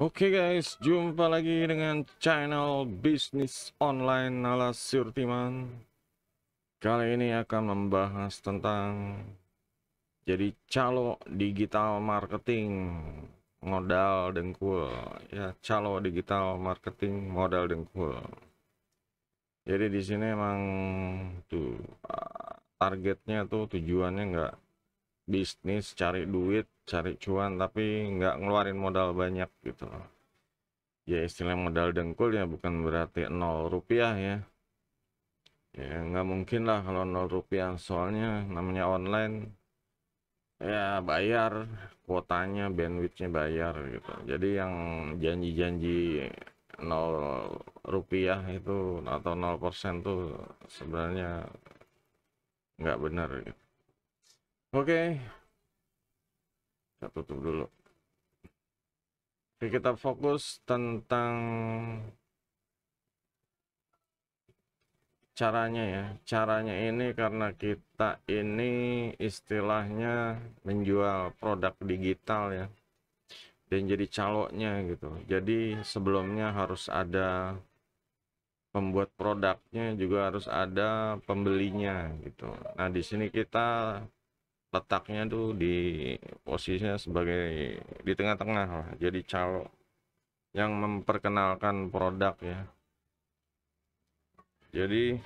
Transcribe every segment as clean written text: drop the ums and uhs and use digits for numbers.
Oke guys, jumpa lagi dengan channel bisnis online ala Surtiman. Kali ini akan membahas tentang jadi calo digital marketing modal dengkul. Ya, calo digital marketing modal dengkul. Jadi di sini emang tuh targetnya tuh tujuannya nggak bisnis, cari duit, cari cuan, tapi nggak ngeluarin modal banyak gitu. Ya istilah modal dengkul ya bukan berarti 0 rupiah ya. Ya nggak mungkin lah kalau 0 rupiah, soalnya namanya online ya bayar kuotanya, bandwidthnya bayar gitu. Jadi yang janji-janji 0 rupiah itu atau 0% tuh sebenarnya nggak benar gitu. Oke, kita tutup dulu. Oke, kita fokus tentang caranya ya. Caranya ini karena kita ini istilahnya menjual produk digital ya, dan jadi caloknya gitu. Jadi sebelumnya harus ada pembuat produknya, juga harus ada pembelinya gitu. Nah, di sini kita letaknya tuh di posisinya sebagai di tengah-tengah lah. Jadi calo yang memperkenalkan produk ya. Jadi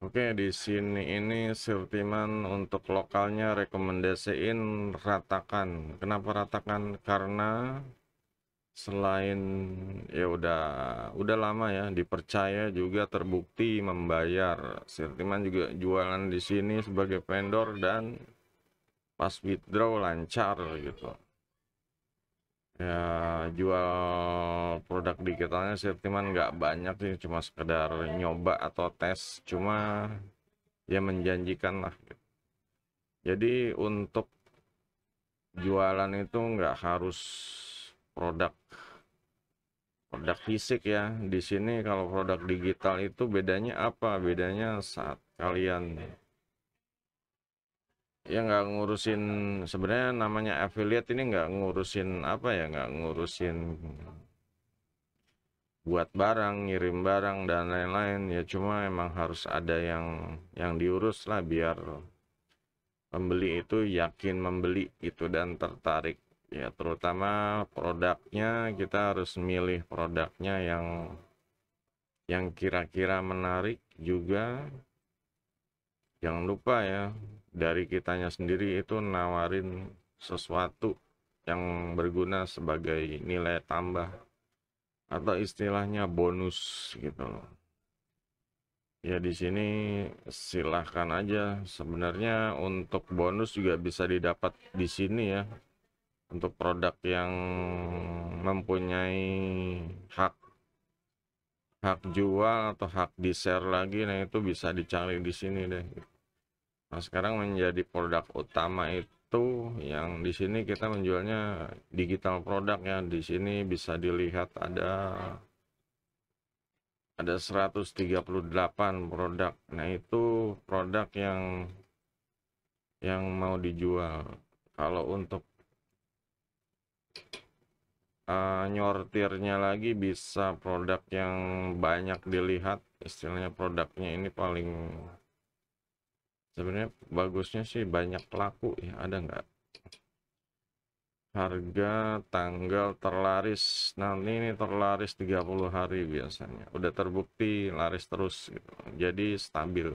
oke, di sini ini Surtiman untuk lokalnya rekomendasiin Ratakan. Kenapa Ratakan? Karena selain ya udah lama ya dipercaya, juga terbukti membayar. Surtiman juga jualan di sini sebagai vendor dan pas withdraw lancar gitu. Ya jual produk digitalnya Surtiman nggak banyak sih, cuma sekedar nyoba atau tes, cuma ya menjanjikan lah gitu. Jadi untuk jualan itu nggak harus produk produk fisik ya. Di sini kalau produk digital itu bedanya apa? Bedanya saat kalian ya nggak ngurusin, sebenarnya namanya affiliate ini nggak ngurusin apa ya, nggak ngurusin buat barang, ngirim barang dan lain-lain ya, cuma emang harus ada yang diurus lah biar pembeli itu yakin membeli gitu dan tertarik ya. Terutama produknya, kita harus milih produknya yang kira-kira menarik juga. Jangan lupa ya, dari kitanya sendiri itu nawarin sesuatu yang berguna sebagai nilai tambah atau istilahnya bonus gitu loh. Ya di sini silahkan aja. Sebenarnya untuk bonus juga bisa didapat di sini ya. Untuk produk yang mempunyai hak hak jual atau hak di share lagi, nah itu bisa dicari di sini deh. Nah, sekarang menjadi produk utama itu yang di sini kita menjualnya digital produk ya. Di sini bisa dilihat ada 138 produk. Nah, itu produk yang mau dijual. Kalau untuk nyortirnya lagi bisa produk yang banyak dilihat, istilahnya produknya ini paling sebenarnya bagusnya sih banyak laku ya. Ada nggak harga tanggal terlaris? Nah ini terlaris 30 hari biasanya, udah terbukti laris terus gitu, jadi stabil.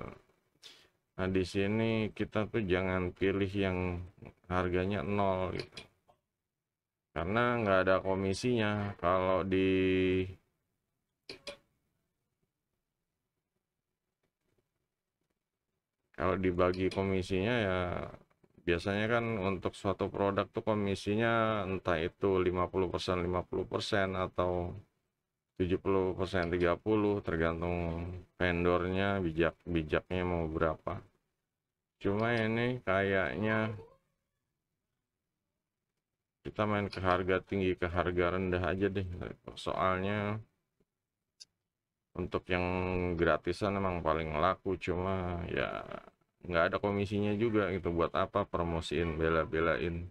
Nah di sini kita tuh jangan pilih yang harganya nol gitu, karena nggak ada komisinya. Kalau dibagi komisinya ya, biasanya kan untuk suatu produk tuh komisinya entah itu 50%, 50% atau 70%, 30, tergantung vendornya bijaknya mau berapa. Cuma ini kayaknya kita main ke harga tinggi ke harga rendah aja deh. Soalnya Untuk yang gratisan emang paling laku, cuma ya nggak ada komisinya juga gitu, buat apa promosiin bela-belain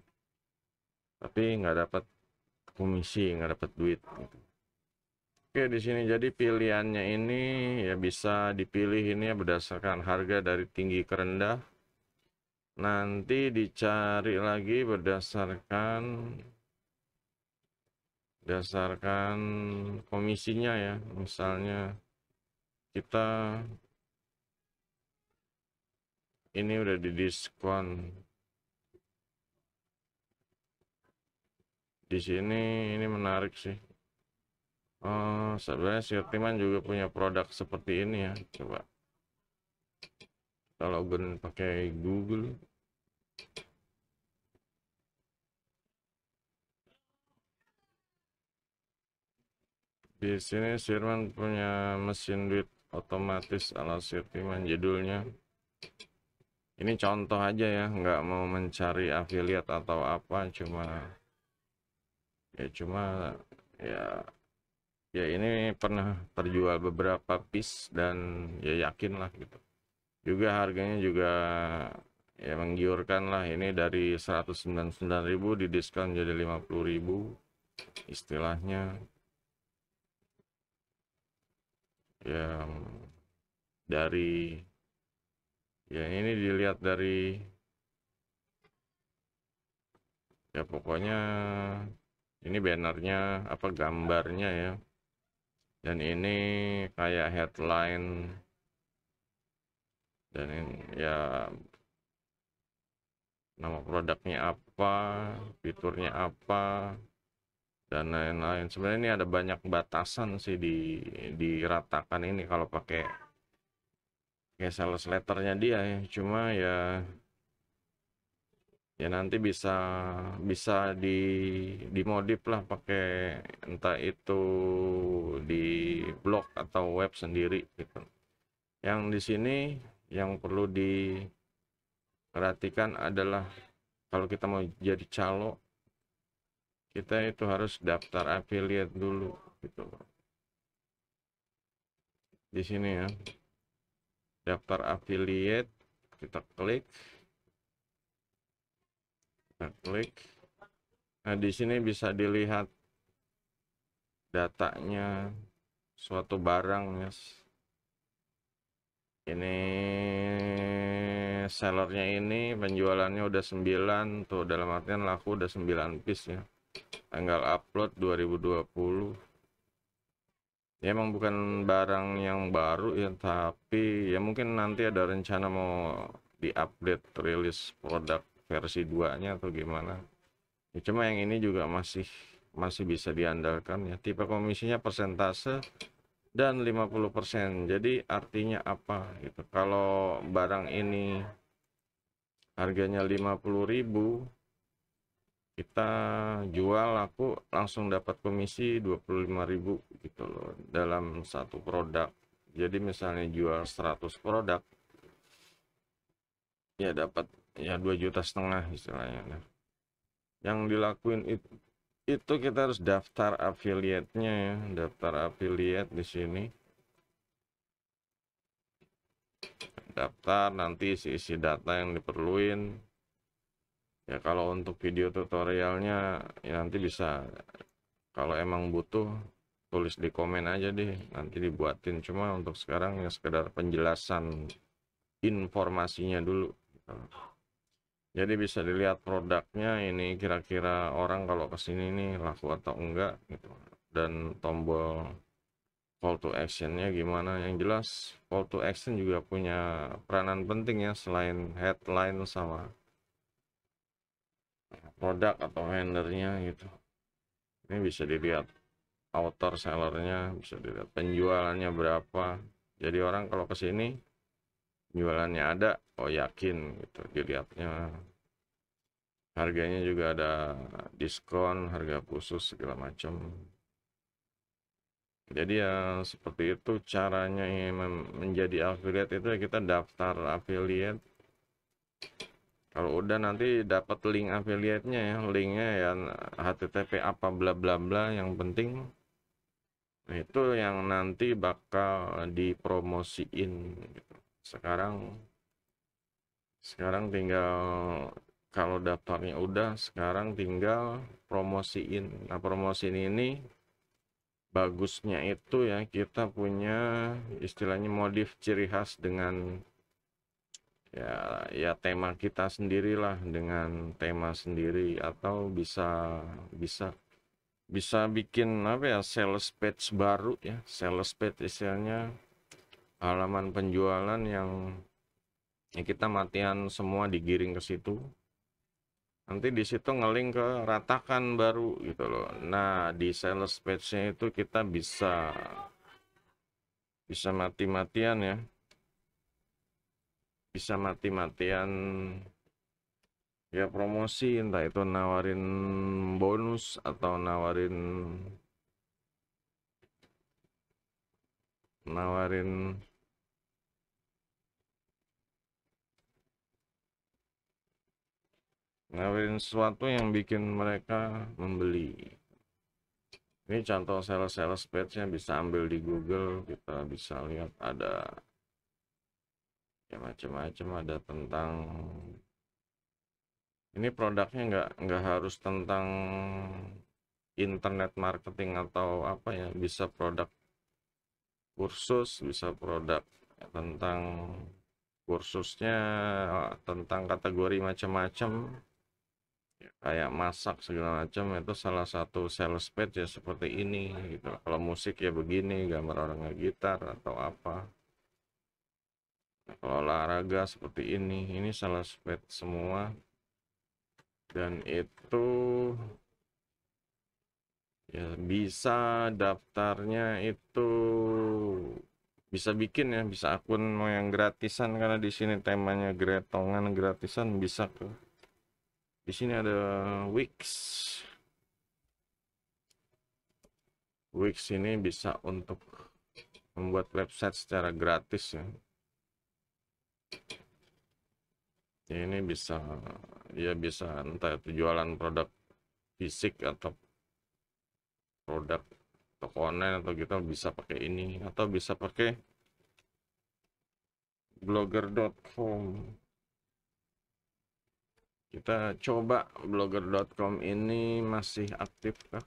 tapi nggak dapat komisi, nggak dapat duit gitu. Oke, di sini jadi pilihannya ini ya bisa dipilih ini ya berdasarkan harga dari tinggi ke rendah. Nanti dicari lagi berdasarkan komisinya ya. Misalnya kita ini udah didiskon. Di sini ini menarik sih. Oh, sebenarnya Sirtiman juga punya produk seperti ini ya. Coba kita login pakai Google. Di sini Sirman punya mesin duit otomatis ala Sirtiman, judulnya. Ini contoh aja ya, nggak mau mencari affiliate atau apa, cuma ya ya ini pernah terjual beberapa piece dan ya yakin lah gitu. Juga harganya juga ya menggiurkan lah, ini dari 199.000 didiskon jadi 50.000 istilahnya. Yang dari ya ini dilihat dari ya pokoknya ini bannernya apa gambarnya ya, dan ini kayak headline, dan ini ya nama produknya apa, fiturnya apa, dan lain-lain. Sebenarnya ini ada banyak batasan sih diratakan ini kalau pakai kayak sales letternya dia ya. Cuma ya nanti bisa bisa dimodif lah pakai entah itu di blog atau web sendiri gitu. Yang di sini yang perlu diperhatikan adalah kalau kita mau jadi calo, kita itu harus daftar affiliate dulu gitu. Di sini ya, daftar affiliate, kita klik. Nah, di sini bisa dilihat datanya suatu barang ya. Ini sellernya ini penjualannya udah 9 tuh, dalam artian laku udah 9 piece ya. Tanggal upload 2020. Ya emang bukan barang yang baru ya, tapi ya mungkin nanti ada rencana mau di-update rilis produk versi 2-nya atau gimana. Ya, cuma yang ini juga masih bisa diandalkan ya. Tipe komisinya persentase dan 50%. Jadi artinya apa gitu. Kalau barang ini harganya 50.000, kita jual laku langsung dapat komisi 25.000 gitu loh dalam satu produk. Jadi misalnya jual 100 produk ya dapat ya 2,5 juta istilahnya. Nah, yang dilakuin itu kita harus daftar affiliate-nya ya, daftar affiliate di sini. Daftar, nanti isi data yang diperluin. Ya kalau untuk video tutorialnya ya nanti bisa, kalau emang butuh tulis di komen aja deh, nanti dibuatin. Cuma untuk sekarang ya sekedar penjelasan informasinya dulu. Jadi bisa dilihat produknya ini kira-kira orang kalau kesini nih laku atau enggak gitu. Dan tombol call to actionnya gimana. Yang jelas call to action juga punya peranan penting ya, selain headline sama produk atau vendornya gitu. Ini bisa dilihat author sellernya, bisa dilihat penjualannya berapa. Jadi orang kalau kesini jualannya ada, oh yakin gitu dilihatnya. Harganya juga ada diskon, harga khusus segala macam. Jadi ya seperti itu caranya menjadi affiliate itu ya, kita daftar affiliate. Kalau udah nanti dapat link affiliate-nya ya, linknya ya http apa bla bla bla, yang penting Nah, itu yang nanti bakal dipromosiin gitu. Sekarang tinggal kalau daftarnya udah, sekarang tinggal promosiin. Nah, promosiin ini bagusnya itu ya kita punya istilahnya modif ciri khas dengan ya tema kita sendirilah, dengan tema sendiri, atau bisa bisa bisa bikin apa ya, sales page baru ya, sales page istilahnya halaman penjualan yang ya kita matian semua digiring ke situ. Nanti di situ ngelink ke ratakan baru gitu loh. Nah, di sales page-nya itu kita bisa mati-matian ya. Bisa mati-matian ya promosi, entah itu nawarin bonus atau nawarin nawarin nawarin sesuatu yang bikin mereka membeli. Ini contoh sales page-nya, bisa ambil di Google, kita bisa lihat ada ya macam-macam, ada tentang ini produknya nggak harus tentang internet marketing atau apa ya, bisa produk kursus, bisa produk tentang kursusnya, tentang kategori macam-macam kayak masak segala macam. Itu salah satu sales page ya, seperti ini gitu. Kalau musik ya begini, gambar orang ngegitar atau apa. Nah, kalau olahraga seperti ini sales page semua, dan itu ya bisa daftarnya itu bisa bikin ya, bisa akun mau yang gratisan, karena di sini temanya gretongan gratisan, bisa ke di sini ada Wix. Wix ini bisa untuk membuat website secara gratis ya. Ini bisa ya, bisa entah itu jualan produk fisik atau produk toko online, atau kita bisa pakai ini, atau bisa pakai blogger.com. Kita coba blogger.com ini masih aktif kah?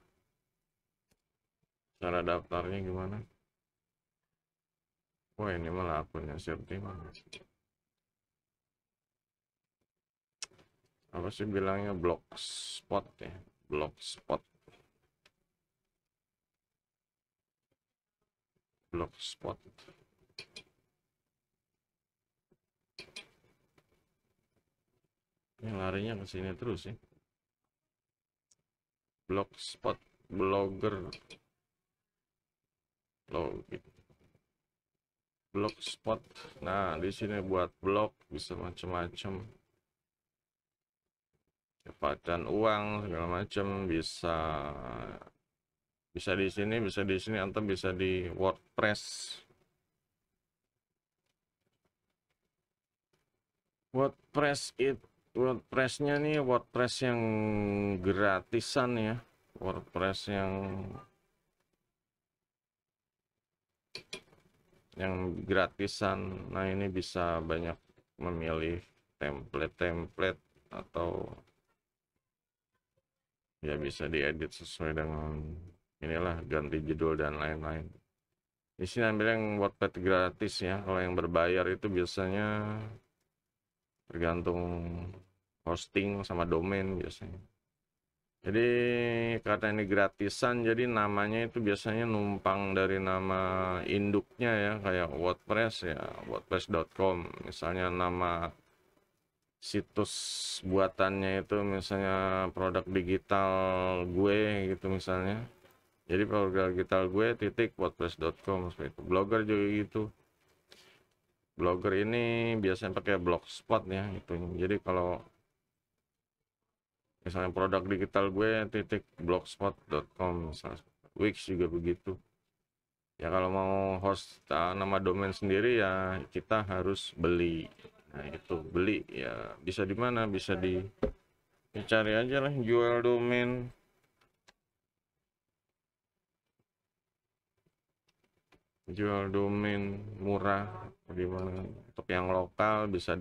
Cara daftarnya gimana? Wah, ini malah akunnya Sirti. Apa sih bilangnya, blogspot ya, blogspot. Ini larinya ke sini terus ya. Blogspot, blogger, blogspot. Nah, di sini buat blog bisa macam-macam. Dapatkan uang segala macam, bisa bisa di sini, atau bisa di WordPress. WordPress-nya nih WordPress yang gratisan ya, WordPress yang gratisan. Nah, ini bisa banyak memilih template atau ya bisa diedit sesuai dengan inilah, ganti judul dan lain-lain. Di sini ambil yang WordPress gratis ya. Kalau yang berbayar itu biasanya tergantung hosting sama domain biasanya. Jadi karena ini gratisan, jadi namanya itu biasanya numpang dari nama induknya ya, kayak WordPress ya, wordpress.com. Misalnya nama situs buatannya itu misalnya produk digital gue gitu misalnya. Jadi produk digital gue .wordpress.com, seperti itu. Blogger juga gitu. Blogger ini biasanya pakai blogspot ya itu. Jadi kalau misalnya produk digital gue .blogspot.com misalnya. Wix juga begitu. Ya kalau mau host nama domain sendiri ya kita harus beli. Nah, itu beli ya bisa di mana? Bisa cari aja lah, jual domain. jual domain murah gimana. Untuk yang lokal bisa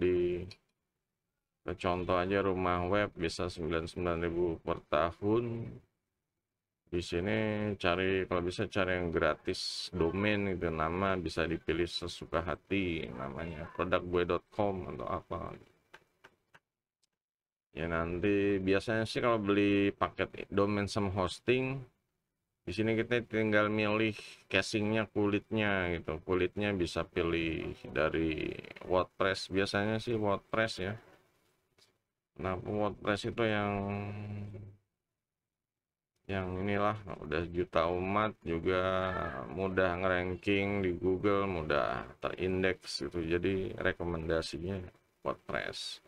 contoh aja rumah web bisa 99.000 per tahun. Di sini kalau bisa cari yang gratis domain gitu, nama bisa dipilih sesuka hati, namanya productboy.com atau apa. Ya nanti biasanya sih kalau beli paket domain sama hosting, di sini kita tinggal milih casingnya, kulitnya gitu. Kulitnya bisa pilih dari WordPress, biasanya sih WordPress ya. Nah, WordPress itu yang inilah udah juta umat, juga mudah ngeranking di Google, mudah terindeks gitu. Jadi rekomendasinya WordPress.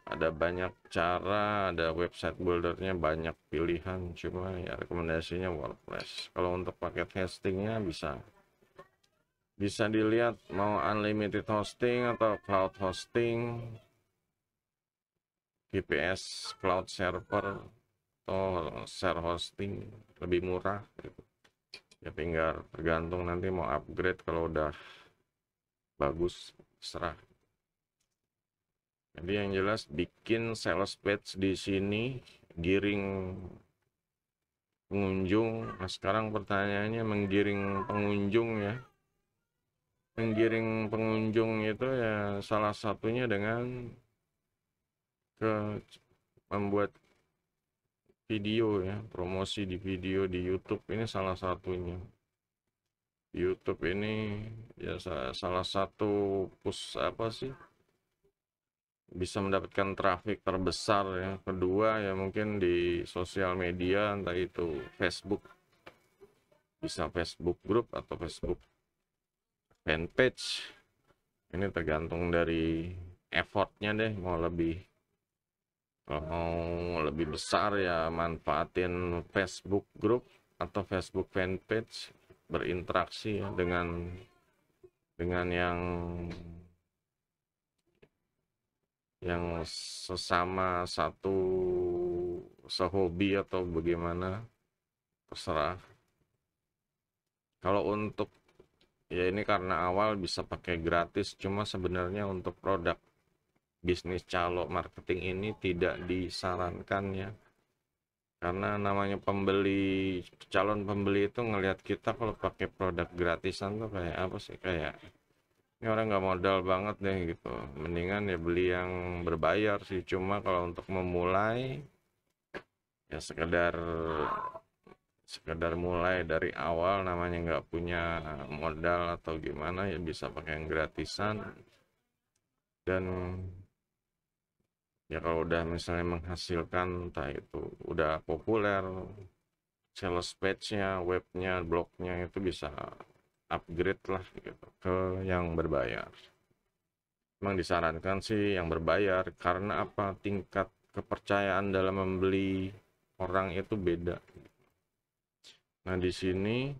Ada banyak cara, ada website buildernya banyak pilihan, cuma ya rekomendasinya WordPress. Kalau untuk paket hostingnya bisa dilihat mau unlimited hosting atau cloud hosting, VPS cloud server atau share hosting, lebih murah gitu. Ya tinggal tergantung nanti mau upgrade, kalau udah bagus serah. Jadi yang jelas bikin sales page di sini, giring pengunjung. Nah, sekarang pertanyaannya menggiring pengunjung ya. Menggiring pengunjung itu ya salah satunya dengan ke membuat video ya, promosi di video di YouTube ini salah satunya. YouTube ini ya salah satu apa sih, bisa mendapatkan traffic terbesar ya. Kedua ya mungkin di sosial media, entah itu Facebook, bisa Facebook group atau Facebook fanpage. Ini tergantung dari effortnya deh, mau lebih besar ya manfaatin Facebook group atau Facebook fanpage, berinteraksi ya dengan yang sesama satu sehobi atau bagaimana, terserah. Kalau untuk ya ini karena awal bisa pakai gratis, cuma sebenarnya untuk produk bisnis calo marketing ini tidak disarankan ya, karena namanya calon pembeli itu ngelihat kita kalau pakai produk gratisan tuh kayak apa sih, kayak ini orang nggak modal banget deh gitu, mendingan ya beli yang berbayar sih. Cuma kalau untuk memulai ya sekedar mulai dari awal, namanya nggak punya modal atau gimana, ya bisa pakai yang gratisan. Dan ya kalau udah misalnya menghasilkan, entah itu udah populer sales page-nya, webnya, blognya, itu bisa upgrade lah gitu ke yang berbayar. Memang disarankan sih yang berbayar, karena apa, tingkat kepercayaan dalam membeli orang itu beda. Nah di sini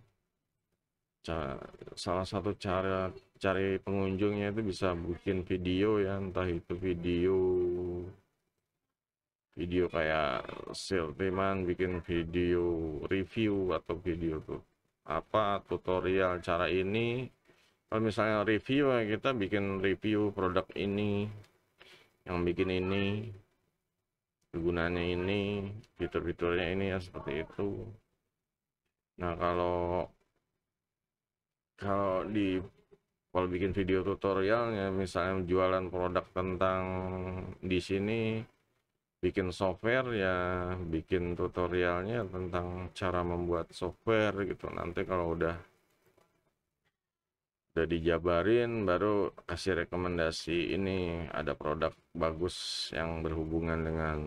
salah satu cara cari pengunjungnya itu bisa bikin video ya, entah itu video kayak salesman, bikin video review atau video tuh apa tutorial cara ini. Kalau misalnya review ya kita bikin review produk ini, yang bikin ini, kegunaannya ini, fitur-fiturnya ini ya, seperti itu. Nah kalau kalau bikin video tutorialnya, misalnya jualan produk tentang di sini, bikin software ya, bikin tutorialnya tentang cara membuat software gitu. Nanti kalau udah dijabarin, baru kasih rekomendasi, ini ada produk bagus yang berhubungan dengan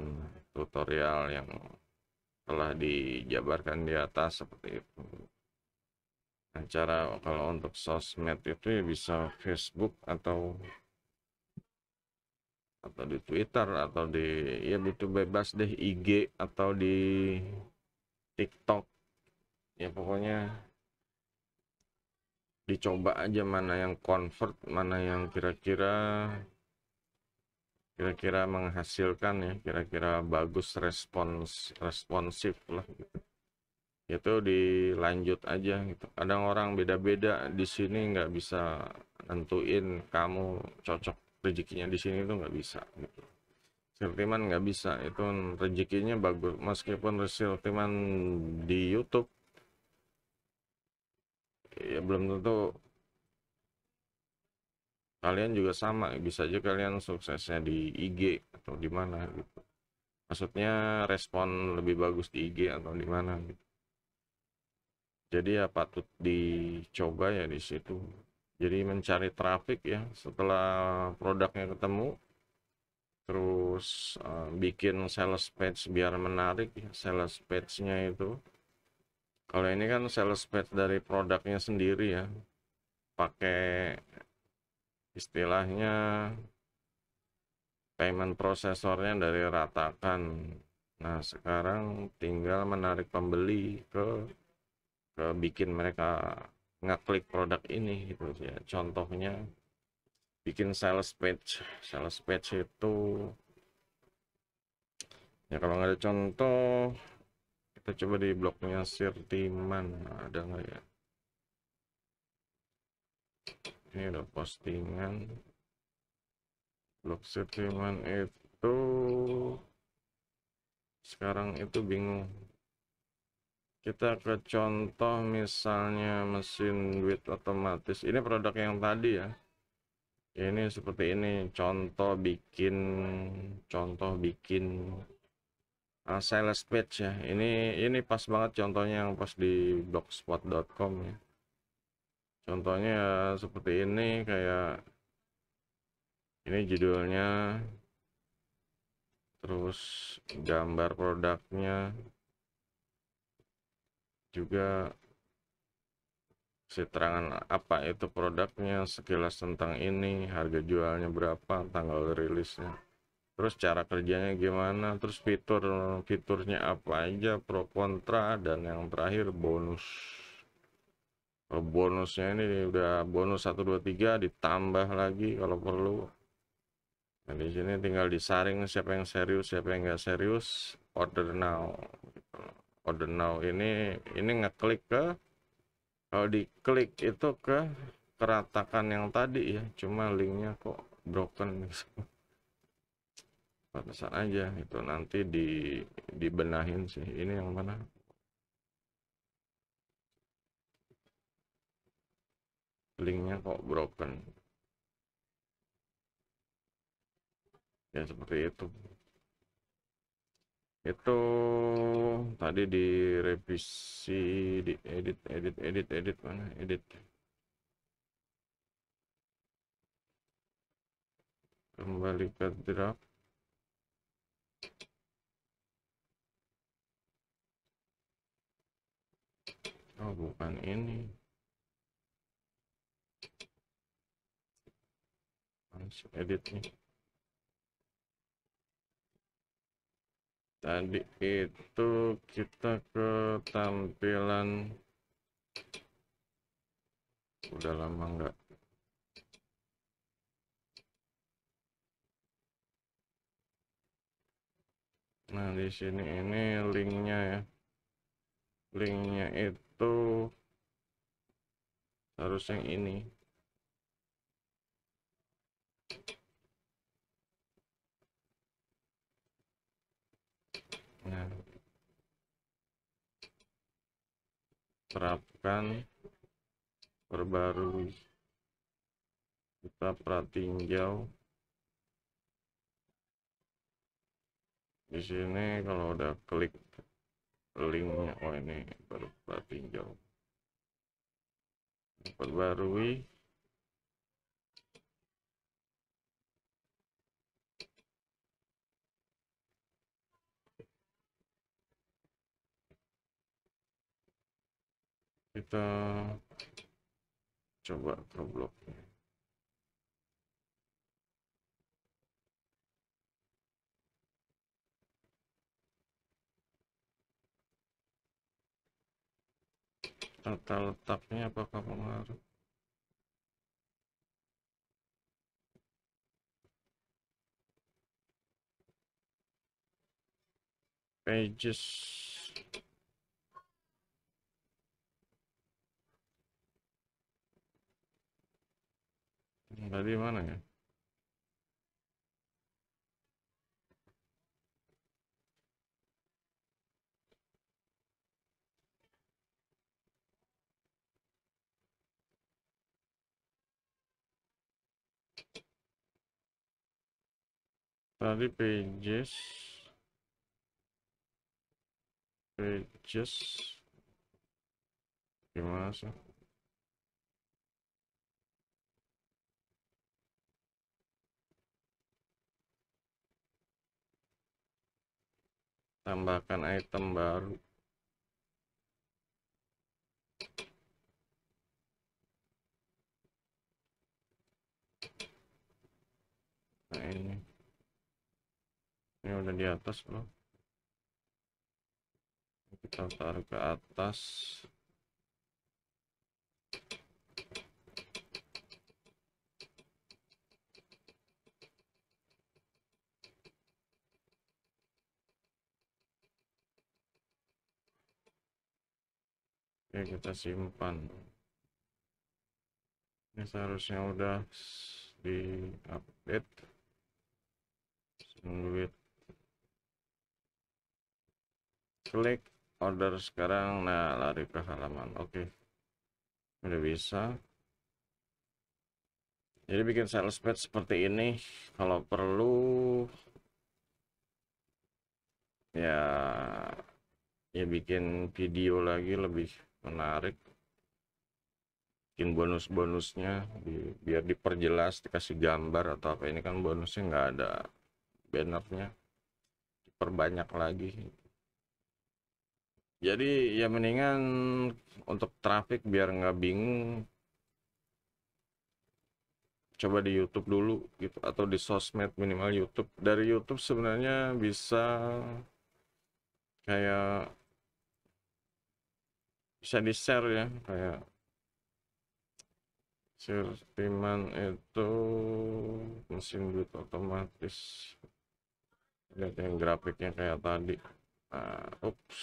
tutorial yang telah dijabarkan di atas, seperti itu. Nah, cara kalau untuk sosmed itu ya bisa Facebook atau di Twitter atau ya itu bebas deh, IG atau di TikTok. Ya pokoknya dicoba aja mana yang convert, mana yang kira-kira menghasilkan ya, kira-kira bagus, responsif lah gitu. itu dilanjut aja gitu. Kadang orang beda-beda di sini, nggak bisa nentuin kamu cocok rezekinya di sini tuh nggak bisa gitu. Siltiman nggak bisa, itu rezekinya bagus meskipun Siltiman di YouTube ya belum tentu kalian juga sama, bisa aja kalian suksesnya di IG atau di mana gitu. Maksudnya respon lebih bagus di IG atau di mana gitu. Jadi ya patut dicoba ya di situ. Jadi mencari traffic ya setelah produknya ketemu, terus bikin sales page biar menarik ya. Sales page-nya itu, kalau ini kan sales page dari produknya sendiri ya, pakai istilahnya payment prosesornya dari Ratakan. Nah, sekarang tinggal menarik pembeli ke bikin mereka ngeklik produk ini gitu ya. Contohnya bikin sales page. Sales page itu ya kalau nggak ada contoh, kita coba di blognya Sirtiman ada nggak ya? Ini ada postingan blog Sirtiman itu sekarang itu bingung. Kita ke contoh misalnya mesin duit otomatis. Ini produk yang tadi ya. Ini seperti ini contoh bikin sales page ya. Ini pas banget contohnya yang pas di blogspot.com ya. Contohnya ya seperti ini, kayak ini judulnya, terus gambar produknya juga, keterangan apa itu produknya, sekilas tentang ini, harga jualnya berapa, tanggal rilisnya, terus cara kerjanya gimana, terus fiturnya apa aja, pro kontra, dan yang terakhir bonus. Bonusnya ini udah bonus 1 2 3 ditambah lagi kalau perlu. Nah, di sini tinggal disaring siapa yang serius, siapa yang nggak serius, order now. Order now ini ngeklik ke, kalau diklik itu ke keratakan yang tadi ya, cuma linknya kok broken gitu. Pantesan aja itu nanti dibenahin sih. Ini yang mana? Linknya kok broken. Ya seperti itu. Itu tadi direvisi, di edit mana? Edit. Kembali ke draft. Oh, bukan ini. Langsung edit nih. Tadi itu kita ke tampilan, udah lama nggak. Nah, di sini ini linknya ya. Linknya itu harus yang ini. Nah, terapkan, perbarui. Kita pratinjau. Di sini kalau udah klik linknya, oh ini baru pratinjau. Perbarui. Kita coba ke blognya. Tata letaknya apakah pengaruh? Pages. Tadi mana ya? Tadi pages gimana sih? Tambahkan item baru. Nah ini udah di atas belum? Kita taruh ke atas. Oke, kita simpan. Ini seharusnya udah di update. Duit. Klik order sekarang. Nah, lari ke halaman. Oke. Udah bisa. Jadi bikin sales page seperti ini. Kalau perlu ya bikin video lagi lebih menarik. Bikin bonus-bonusnya biar diperjelas, dikasih gambar atau apa. Ini kan bonusnya nggak ada bannernya, diperbanyak lagi. Jadi ya mendingan untuk traffic biar nggak bingung, coba di YouTube dulu gitu, atau di sosmed, minimal YouTube. Dari YouTube sebenarnya bisa kayak bisa di share ya, kayak sentimen itu mesin duit otomatis. Lihat yang grafiknya kayak tadi. Nah, ups.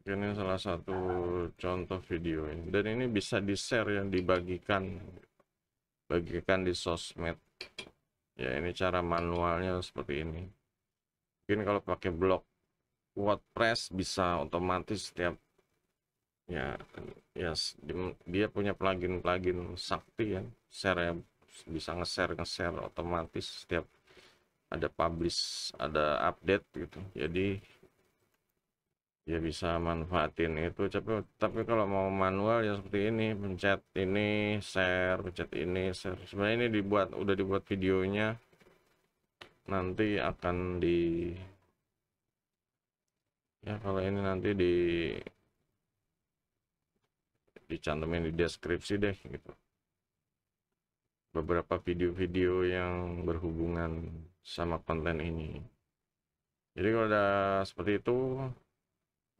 Ini salah satu contoh video ini. Dan ini bisa di share ya, bagikan di sosmed. Ya ini cara manualnya seperti ini. Mungkin kalau pakai blog WordPress bisa otomatis setiap ya dia punya plugin sakti ya, share ya, bisa nge-share otomatis setiap ada publish, ada update gitu. Jadi ya bisa manfaatin itu. Tapi kalau mau manual ya seperti ini, pencet ini share, pencet ini share. Sebenarnya ini udah dibuat videonya, nanti akan ya kalau ini nanti dicantumin di deskripsi deh gitu, beberapa video-video yang berhubungan sama konten ini. Jadi kalau udah seperti itu,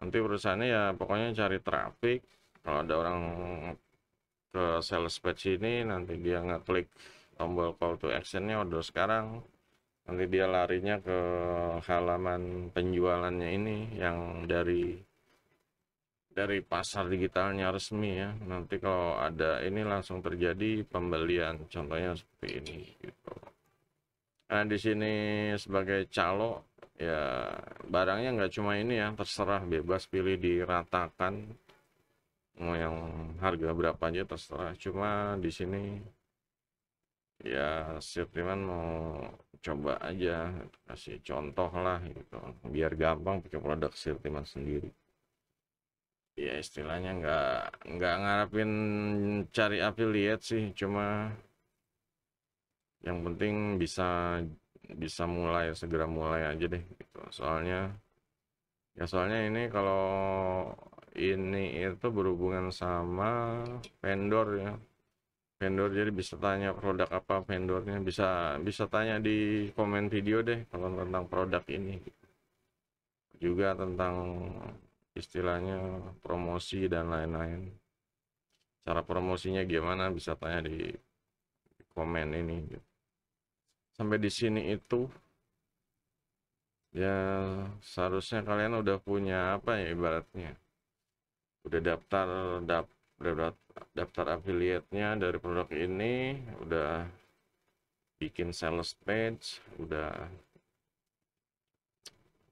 nanti perusahaannya ya pokoknya cari traffic. Kalau ada orang ke sales page ini, nanti dia ngeklik tombol call to actionnya order sekarang, nanti dia larinya ke halaman penjualannya ini yang dari pasar digitalnya resmi ya. Nanti kalau ada ini langsung terjadi pembelian, contohnya seperti ini gitu. Nah di sini sebagai calo ya, barangnya nggak cuma ini ya, terserah, bebas pilih, diratakan mau yang harga berapa aja terserah. Cuma di sini ya Sirtiman mau coba aja kasih contoh lah gitu, biar gampang pakai produk Sirtiman sendiri. Ya istilahnya nggak ngarepin cari affiliate sih, cuma yang penting bisa mulai, segera mulai aja deh gitu. Soalnya ini kalau ini itu berhubungan sama vendor ya, vendor. Jadi bisa tanya produk apa vendornya, bisa tanya di komen video deh kalau tentang produk ini, juga tentang istilahnya promosi dan lain-lain. Cara promosinya gimana bisa tanya di komen ini gitu. Sampai di sini itu ya seharusnya kalian udah punya apa ya, ibaratnya udah daftar affiliate-nya dari produk ini, udah bikin sales page, udah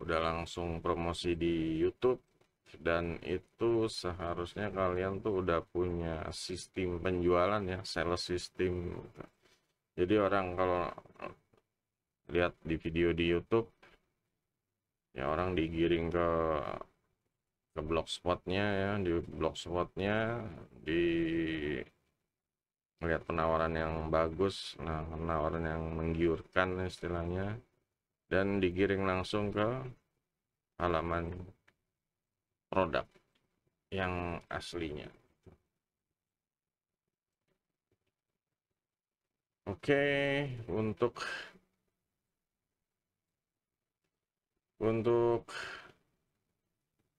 langsung promosi di YouTube, dan itu seharusnya kalian tuh udah punya sistem penjualan ya, sales system. Jadi orang kalau lihat di video di YouTube ya, orang digiring ke blogspotnya ya, di blogspotnya di melihat penawaran yang bagus, nah penawaran yang menggiurkan istilahnya, dan digiring langsung ke halaman produk yang aslinya. Oke, untuk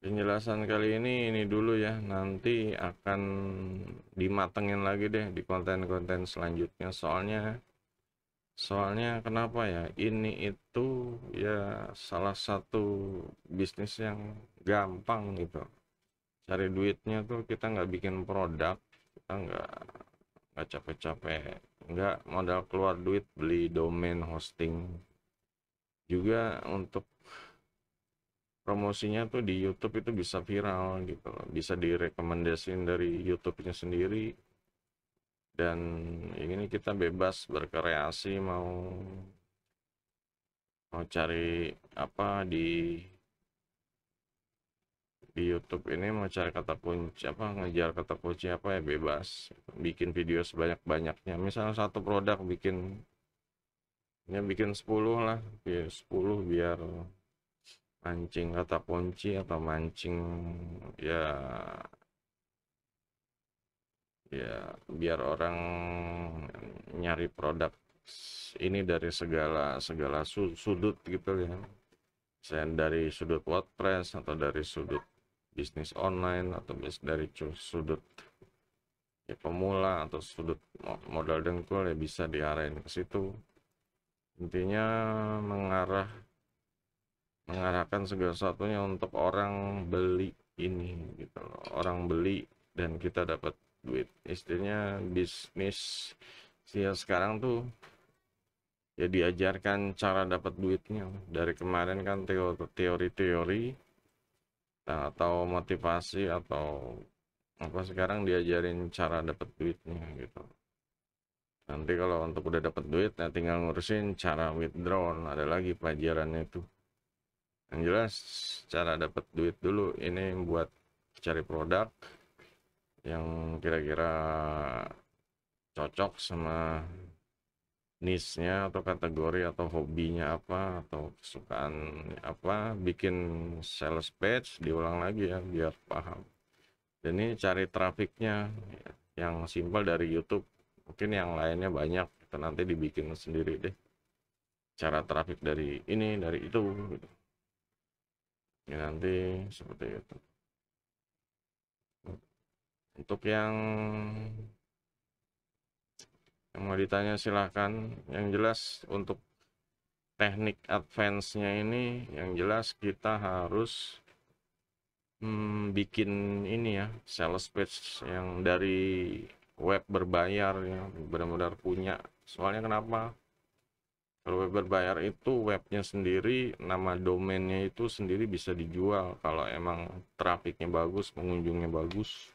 penjelasan kali ini dulu ya, nanti akan dimatengin lagi deh di konten-konten selanjutnya, soalnya kenapa ya, ini itu ya salah satu bisnis yang gampang gitu. Cari duitnya tuh kita nggak bikin produk, kita nggak capek-capek, nggak modal keluar duit beli domain hosting. Juga untuk promosinya tuh di YouTube itu bisa viral gitu loh, bisa direkomendasiin dari YouTube-nya sendiri, dan ini kita bebas berkreasi, mau cari apa di YouTube ini, mau cari kata kunci apa, ngejar kata kunci apa ya, bebas bikin video sebanyak-banyaknya. Misalnya satu produk bikin 10 lah, 10 biar mancing kata kunci atau mancing ya, biar orang nyari produk ini dari segala sudut gitu ya. Misalnya dari sudut WordPress, atau dari sudut bisnis online, atau dari sudut ya pemula, atau sudut modal dengkul, ya bisa diarahin ke situ. Intinya mengarahkan segala sesuatunya untuk orang beli ini gitu loh. Orang beli dan kita dapat duit. Istilahnya bisnis ya sekarang tuh ya diajarkan cara dapat duitnya. Dari kemarin kan teori-teori atau motivasi atau apa, sekarang diajarin cara dapat duitnya gitu. Nanti kalau untuk udah dapat duit, nah tinggal ngurusin cara withdraw, ada lagi pelajarannya itu. Yang jelas cara dapat duit dulu ini buat cari produk yang kira-kira cocok sama niche-nya, atau kategori, atau hobinya apa, atau kesukaan apa, bikin sales page, diulang lagi ya biar paham. Dan ini cari trafiknya yang simpel dari YouTube, mungkin yang lainnya banyak, kita nanti dibikin sendiri deh cara trafik dari ini dari itu gitu. Ya nanti seperti itu. Untuk yang mau ditanya silahkan. Yang jelas untuk teknik advance-nya ini, yang jelas kita harus bikin ini ya, sales page yang dari web berbayar ya, benar-benar punya. Soalnya kenapa? Kalau web berbayar itu webnya sendiri, nama domainnya itu sendiri bisa dijual kalau emang trafiknya bagus, pengunjungnya bagus.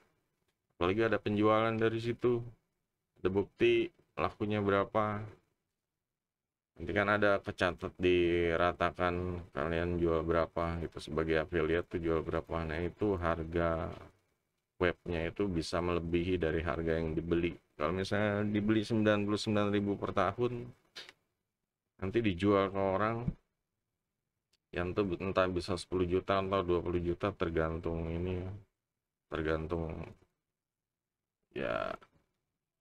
Apalagi ada penjualan dari situ, ada bukti lakunya berapa. Nanti kan ada kecatat, diratakan kalian jual berapa gitu, sebagai affiliate tuh jual berapa. Nah itu harga webnya itu bisa melebihi dari harga yang dibeli. Kalau misalnya dibeli 99.000 per tahun, nanti dijual ke orang yang tuh entah bisa 10 juta atau 20 juta, tergantung ini ya, tergantung ya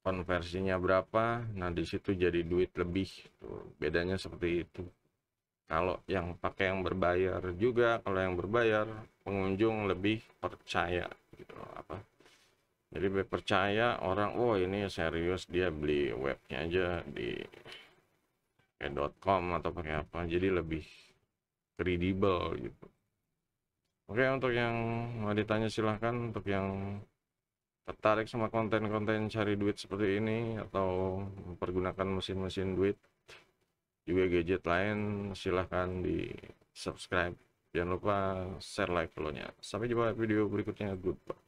konversinya berapa. Nah di situ jadi duit lebih tuh, bedanya seperti itu. Kalau yang pakai yang berbayar juga, kalau yang berbayar pengunjung lebih percaya gitu loh, apa, jadi lebih percaya orang, oh ini serius, dia beli webnya aja di kayak .com atau pakai apa, jadi lebih kredibel gitu. Oke, untuk yang mau ditanya silahkan. Untuk yang tertarik sama konten-konten cari duit seperti ini atau mempergunakan mesin-mesin duit juga gadget lain, silahkan di subscribe, jangan lupa share, like, follow-nya. Sampai jumpa video berikutnya, goodbye.